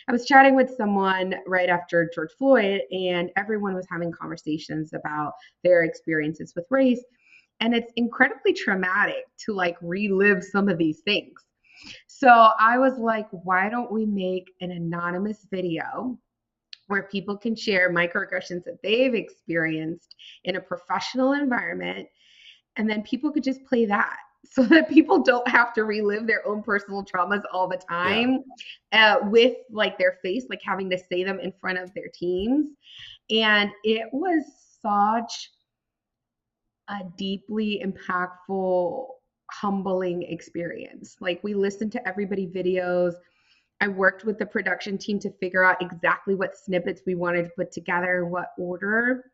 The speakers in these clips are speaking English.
I was chatting with someone right after George Floyd, and everyone was having conversations about their experiences with race. And it's incredibly traumatic to like relive some of these things. So I was like, why don't we make an anonymous video where people can share microaggressions that they've experienced in a professional environment, and then people could just play that so that people don't have to relive their own personal traumas all the Yeah. time with like their face, like having to say them in front of their teams. And it was such a deeply impactful, humbling experience. Like we listened to everybody videos. I worked with the production team to figure out exactly what snippets we wanted to put together in what order.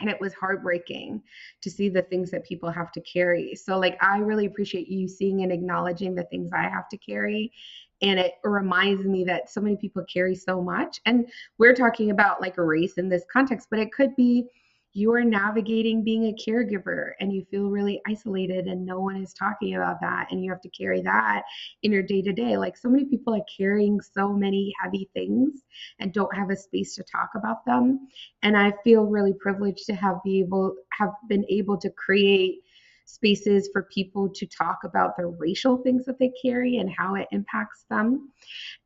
And it was heartbreaking to see the things that people have to carry. So, like, I really appreciate you seeing and acknowledging the things I have to carry. And it reminds me that so many people carry so much. And we're talking about like a race in this context, but it could be you're navigating being a caregiver and you feel really isolated and no one is talking about that. And you have to carry that in your day to day. Like, so many people are carrying so many heavy things and don't have a space to talk about them. And I feel really privileged to have been able to create spaces for people to talk about the racial things that they carry and how it impacts them.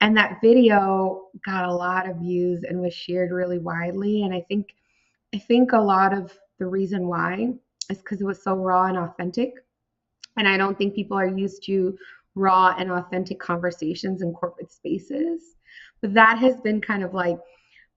And that video got a lot of views and was shared really widely. And I think a lot of the reason why is because it was so raw and authentic. And I don't think people are used to raw and authentic conversations in corporate spaces. But that has been kind of like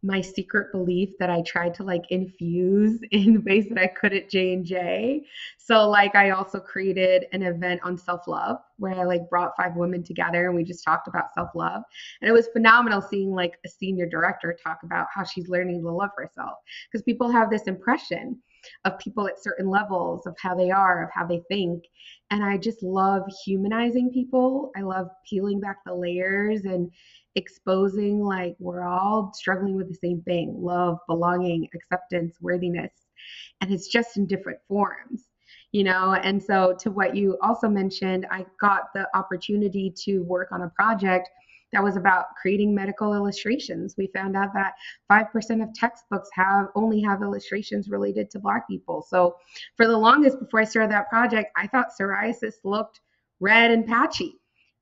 my secret belief that I tried to like infuse in ways that I could at J&J. So like I also created an event on self-love where I like brought 5 women together and we just talked about self-love. And it was phenomenal seeing like a senior director talk about how she's learning to love herself, because people have this impression of people at certain levels of how they are, of how they think. And I just love humanizing people. I love peeling back the layers and exposing like we're all struggling with the same thing: love, belonging, acceptance, worthiness. And it's just in different forms. And so, to what you also mentioned, I got the opportunity to work on a project that was about creating medical illustrations. We found out that 5% of textbooks only have illustrations related to Black people. So for the longest before I started that project, I thought psoriasis looked red and patchy.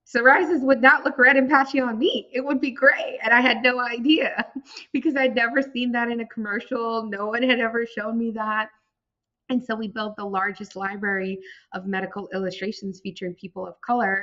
Psoriasis would not look red and patchy on me. It would be gray. And I had no idea because I'd never seen that in a commercial. No one had ever shown me that. And so we built the largest library of medical illustrations featuring people of color.